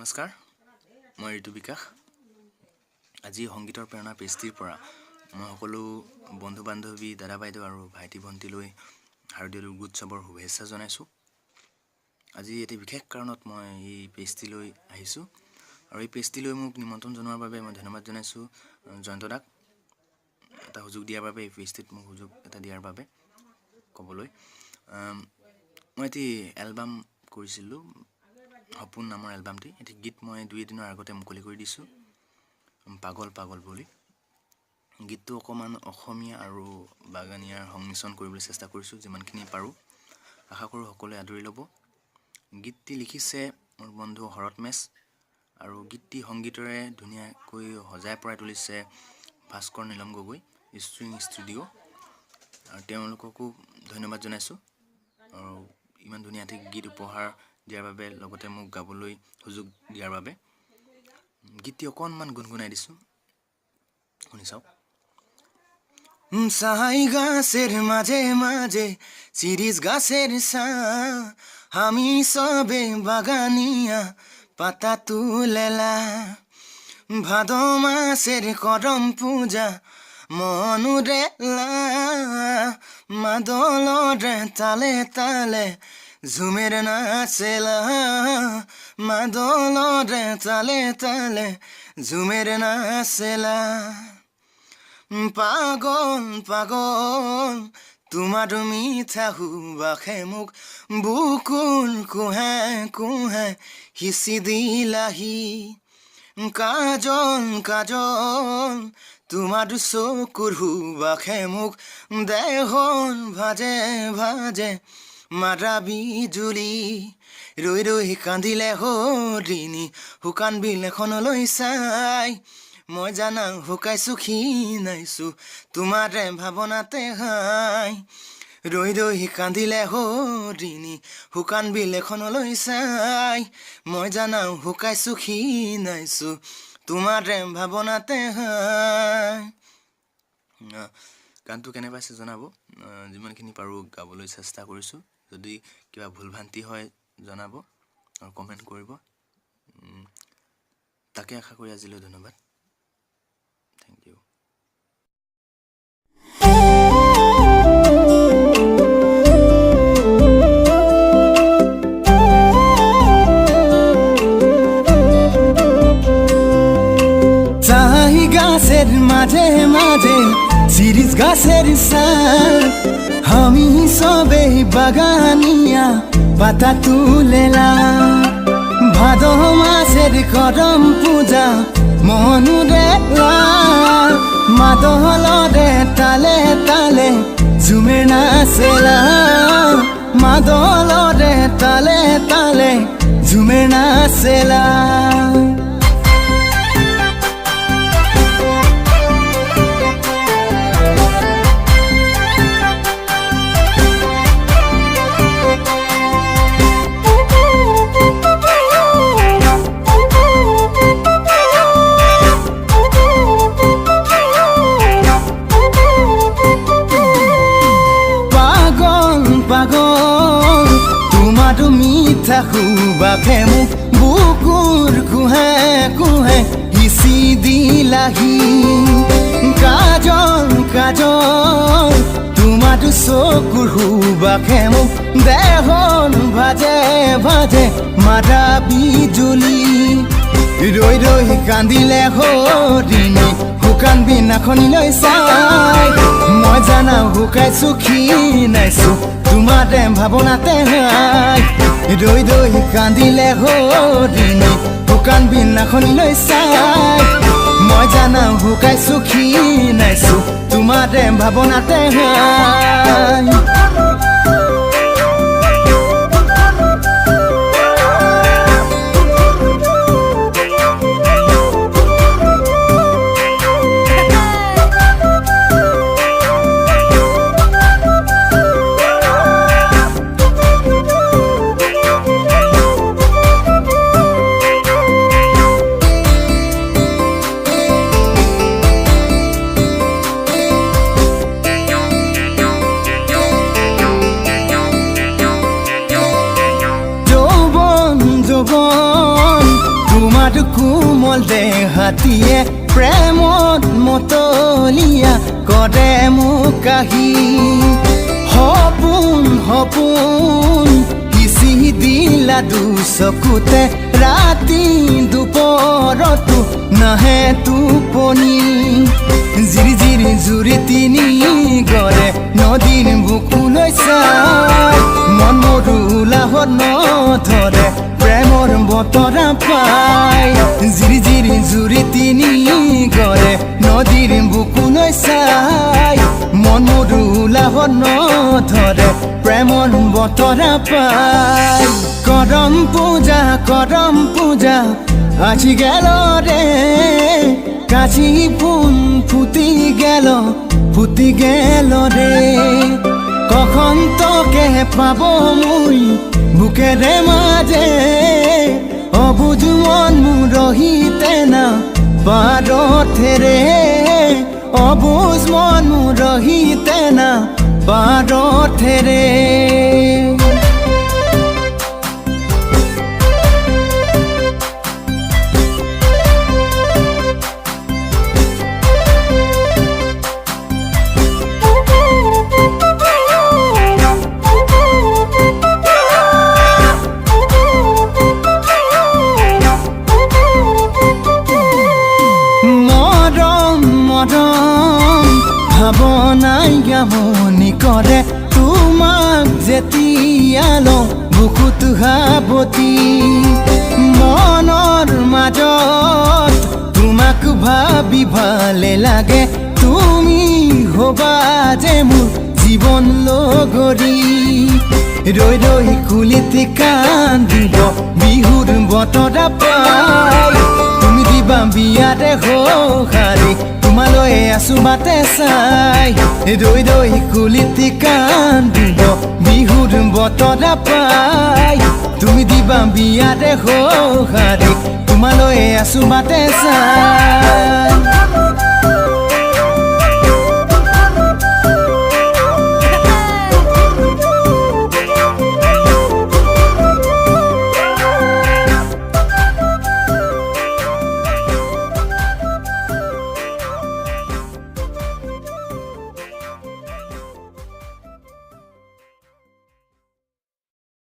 নমস্কাৰ মই ঋতু বিকাশ আজি সংগীতৰ প্ৰেৰণা পেষ্টিৰ পৰা মই সকলো বন্ধু বান্ধৱী দাদা বাইদেউ আৰু ভাইটি ভণ্টিলৈ শাৰদীয় দুৰ্গোৎসৱৰ শুভেচ্ছা জনাইছোঁ আজি এটি বিশেষ কাৰণত মই এই পেষ্টিলৈ আহিছোঁ আৰু এই পেষ্টিলৈ মোক নিমন্ত্ৰণ জনোৱাৰ বাবে মই ধন্যবাদ জনাইছোঁ জয়ন্ত দাক এটা সুযোগ দিয়াৰ বাবে এই পেষ্টিত মোক সুযোগ এটা দিয়াৰ বাবে ক'বলৈ মই এটি এলবাম কৰিছিলোঁ সপোন নামৰ এলবামটি এটি গীত মই 2 দিনৰ আগতে মুকলি কৰি দিছোঁ পাগল পাগল বুলি গীতটো অকমান অসমীয়া আৰু বাগানিয়াৰ সংমিশ্ৰণ কৰিবলৈ চেষ্টা কৰিছোঁ যিমানখিনি পাৰোঁ আশা কৰোঁ সকলোৱে আদৰি ল'ব গীতটি লিখিছে মোৰ বন্ধু হৰত মেছ আৰু গীতটি সংগীতৰে ধুনীয়াকৈ সজাই পৰাই তুলিছে ভাস্কৰ নীলম গগৈ ষ্ট্ৰিং ষ্টুডিঅ' আৰু তেওঁলোককো ধন্যবাদ জনাইছোঁ আৰু ইমান ধুনীয়া এটি গীত উপহাৰ দিয়াৰ বাবে লগতে মোক গাবলৈ সুযোগ দিয়াৰ বাবে গীতটি অকণমান গুণগুণাই দিছোঁ শুনি চাওক সাই গাছের মাঝে মাঝে সিরিজ গাছের সা আমি সবে বাগানিয়া পাতা তুলেলা ভাদ মাসের করম পূজা মনুরেলা মাদলরে তালে তালে ঝুমের নাচেলা মাদলরে তালে তালে ঝুমের নাচেলা পাগল পাগল তোমার মিঠা হুবাখে মুখ বুকুল কুহে কুহে হিসি দিলাহি কাজল কাজল তোমার চকুর হুবাখে মুখ দেহন ভাজে ভাজে মাৰা বিজুলি ৰৈ ৰৈ কান্দিলে হৰিণী শুকান বিল এখনলৈ চাই মই জানা শুকাইছোঁ ক্ষীণাইছোঁ তোমাৰে ভাৱনাতে হাই ৰৈ ৰৈ কান্দিলে হৰিণী শুকান বিল এখনলৈ চাই মই জানা শুকাইছোঁ ক্ষীণাইছোঁ তোমাৰে ভাৱনাতে হাই গানটো কেনে পাইছে জনাব যিমানখিনি পাৰোঁ গাবলৈ চেষ্টা কৰিছোঁ যদি কিবা ভুল ভ্ৰান্তি হয় জনাব আৰু কমেণ্ট কৰিব তাকে আশা কৰি আজিলৈ ধন্যবাদ থেংক ইউ চাই গাছের মাঝে মাঝে সিরিজ গাছের সার আমি সবে বাগানিয়া পাতা তুলেলা ভাদ মাসের করম পূজা মনুরেলা মাদলরে তালে তালে ঝুমের নাচেলা মাদলরে তালে তালে ঝুমের নাচেলা পাগল তোমার মিঠা হুবাখে মুখ বুকুর কুহে কুহে হিসি দিলাহি কাজল কাজল তোমার চকুর হুবাখে মুখ দেহন ভাজে ভাজে মাৰা বিজুলি ৰৈ ৰৈ কান্দিলে হৰিণী শুকান বিনাখনিলৈ চাই মই জানা শুকাইছোঁ ক্ষীণাইছোঁ তোমাৰে ভাৱনাতে হাই ৰৈ ৰৈ কান্দিলে হৰিণী শুকান বিনাখনিলৈ চাই মই জানা শুকাইছোঁ ক্ষীণাইছোঁ তোমাৰে ভাৱনাতে হাই তোমাৰ কোমল দেহাতীয়ে প্ৰেমত মতলীয়া কৰে মোক কাহি সপোন সপোন কিছি দিলা দুচকুতে ৰাতি দুপৰতো নাহে টোপনি জিৰি জিৰি জুৰি তিনি গৰে নদীৰ বুকুলৈ চাই মন মোৰ উলাহত নধৰে প্ৰেমৰ বতৰা পাই জিৰি জিৰি জুৰি তিনি গৰে নদীৰ বুকুলৈ চাই মন মোৰ উলাহত নধৰে প্ৰেমৰ বতৰা পাই করম পূজা আজি গেল রে কাছি ফুল ফুটি গেল রে কখন তোকে পাবো মুই বুকেরে মাঝে অবুঝ মন রহিতে না পারথে রে অবুঝ মন রহিতে না পারথে রে ভাবনাই গামনি কৰে তোমাক যেতিয়ালো বুকুত হাবতি মনৰ মাজত তোমাক ভাবি ভালে লাগে তুমি হবা যে মোৰ জীৱন লগৰী ৰৈ ৰৈ কুলিতে কান্দিব বিহুৰ বতৰা পাই তুমি দিবা বিয়াতে সঁহাৰি তোমালৈ আছো বাটে চাই ৰৈ ৰৈ কুলিতে কান্দিব বিহুৰ বতৰা পাই তুমি দিবা বিয়াতে সঁহাৰি তোমালৈ আছো বাটে চাই